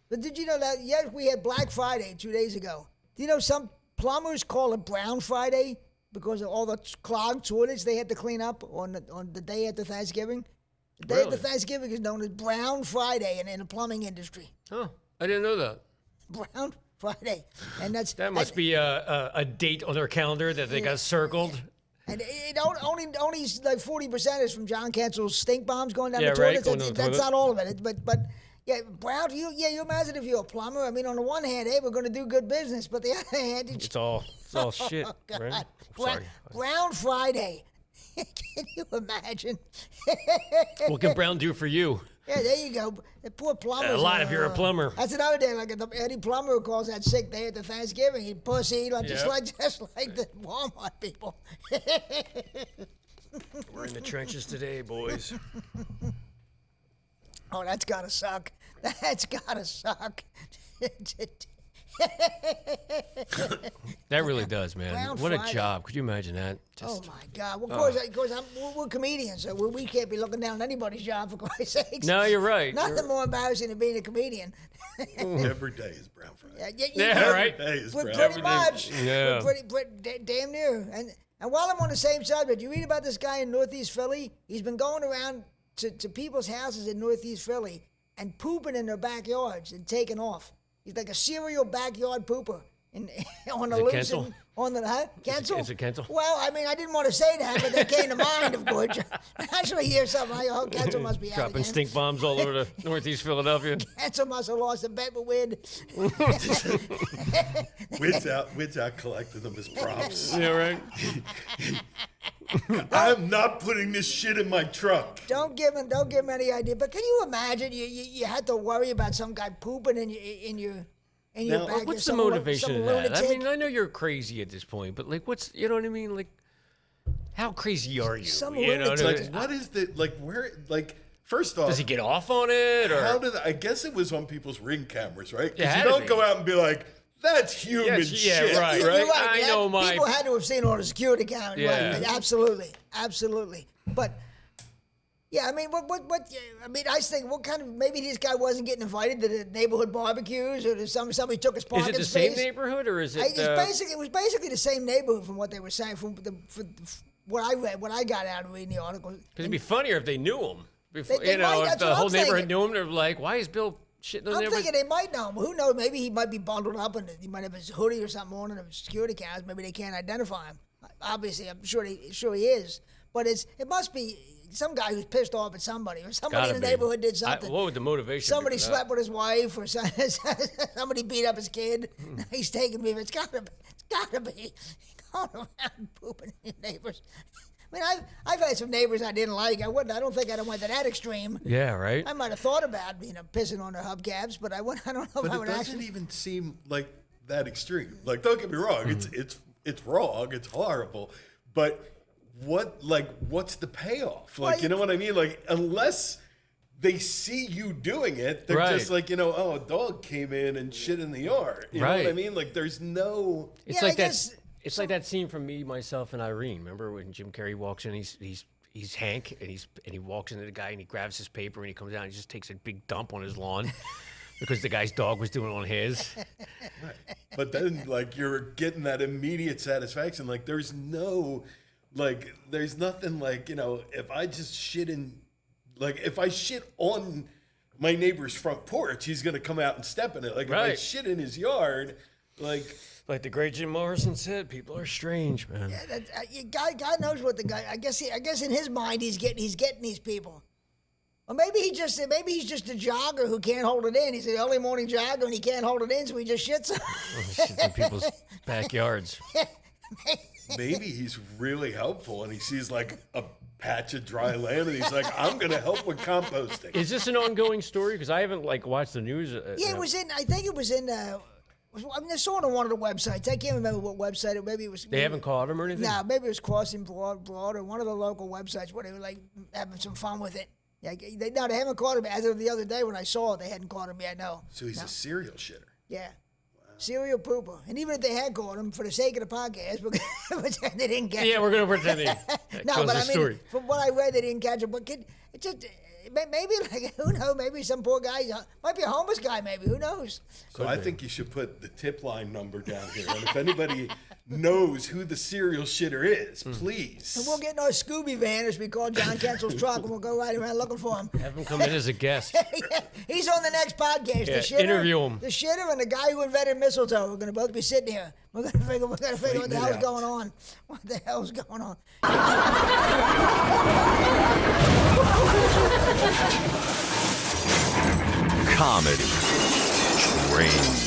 But did you know that? Yes, we had Black Friday 2 days ago. Do you know some plumbers call it Brown Friday because of all the clogged toilets they had to clean up on the day after Thanksgiving? The day after Thanksgiving is known as Brown Friday in the plumbing industry. Oh, I didn't know that. Brown Friday, and that must be a date on their calendar that they got circled. And it only like 40% is from John Cancel's stink bombs going down the right, toilets. That's not all of it. But yeah, Brown. You imagine if you're a plumber. I mean, on the one hand, hey, we're going to do good business, but the other hand, it's all shit. Right? Sorry. Brown Friday. Can you imagine? What can Brown do for you? Yeah, there you go. The poor plumber. A lot if you're a plumber. That's another day. Like Eddie Plumber who calls that sick day after Thanksgiving. He pussy, just like the Walmart people. We're in the trenches today, boys. Oh, that's gotta suck. That's gotta suck. That really does, man. Brown what Friday. a job. Could you imagine that? Oh, my God. Well, of course, we're comedians, so we can't be looking down on anybody's job, for Christ's sakes. No, you're right. Nothing more embarrassing than being a comedian. Every day is Brown Friday. Right. Every day is We're Brown pretty Friday. much. Yeah. We're damn near. And while I'm on the same subject, you read about this guy in Northeast Philly? He's been going around to people's houses in Northeast Philly and pooping in their backyards and taking off. He's like a serial backyard pooper. On the loose on the cancel? Is it cancel? Well, I mean, I didn't want to say that, but that came to mind, of course. Actually, here's something. Cancel must be out Dropping again. stink bombs all over the Northeast Philadelphia. Cancel must have lost a bet with Wid. Wid's out collecting them as props. Yeah, right. I'm not putting this shit in my truck. Don't give him any idea. But can you imagine you had to worry about some guy pooping in your backyard? What's the motivation of that? I mean, I know you're crazy at this point, but like, what's, you know what I mean? Like, how crazy are you? Some You know what I lunatic. mean? Like, what is the where? First off, Does he get off on it, or how did I guess it was on people's Ring cameras, right? It Because had you to don't be. go out and be like, "That's human shit." Yeah, right. You're right. I know my. People had to have seen all the security cameras. Yeah. Right. Absolutely. But yeah, I mean, what? I mean, I think maybe this guy wasn't getting invited to the neighborhood barbecues, or somebody took his Is parking it the space. same neighborhood, or is it? It was basically the same neighborhood from what they were saying. From what I read, what I got out of reading the article. Because it'd be funnier if they knew him. Before, They might, if that's the what whole I'm neighborhood thinking. knew him, they're like, "Why is Bill shitting on I'm there?" thinking they might know him. Who knows? Maybe he might be bundled up and he might have his hoodie or something on and the security cameras. Maybe they can't identify him. Obviously, I'm sure he is. But it must be some guy who's pissed off at somebody, or somebody in the neighborhood did something. What would the motivation? Somebody be for slept with his wife, or somebody beat up his kid. He's taking me. It's gotta be going around pooping in your neighbors. I mean, I've had some neighbors I didn't like. I don't think I'd have went to that extreme. Yeah, right. I might have thought about pissing on their hubcaps, but I don't know if But I it would doesn't actually. even seem like that extreme. Like, don't get me wrong, it's wrong, it's horrible. But what's the payoff? Like, you know what I mean? Like, unless they see you doing it, they're just like, a dog came in and shit in the yard. You know what I mean? Like, there's no. It's like that. It's like that scene from Me, Myself, and Irene. Remember when Jim Carrey walks in? He's Hank, and he walks into the guy and he grabs his paper and he comes out and he just takes a big dump on his lawn because the guy's dog was doing it on his. Right. But then, like, you're getting that immediate satisfaction. Like, there's nothing like, if I just shit if I shit on my neighbor's front porch, he's going to come out and step in it. Like, if I shit in his yard, like the great Jim Morrison said, people are strange, man. Yeah, God knows what the guy. I guess in his mind he's getting these people. Or maybe he's just a jogger who can't hold it in. He's an early morning jogger and he can't hold it in, so he just shits. Shits in people's backyards. maybe he's really helpful and he sees like a patch of dry land and he's like, I'm going to help with composting. Is this an ongoing story? Because I haven't watched the news. Yeah, it was in. I think it was in. I saw it on one of the websites. I can't remember what website. Maybe it was. They haven't caught him or anything? No, maybe it was Crossing Broad or one of the local websites where they were like having some fun with it. Yeah, they haven't caught him as of the other day when I saw it. They hadn't caught him yet. No. So he's a serial shitter. Yeah. Serial pooper. And even if they had caught him, for the sake of the podcast, pretend they didn't catch him. Yeah, we're going to pretend they No, close but the I mean, story. from what I read, they didn't catch him. But maybe like who knows? Maybe some poor guy might be a homeless guy. Maybe who knows? So I think you should put the tip line number down here, and if anybody knows who the serial shitter is, please. And we'll get in our Scooby van as we call John Kensel's truck, and we'll go right around looking for him. Have him come in as a guest. Yeah, he's on the next podcast. Yeah, The shitter, interview him. The shitter and the guy who invented mistletoe. We're gonna both be sitting here. We're gonna figure what the Waiting it hell's out. going on. What the hell's going on? Comedy Train.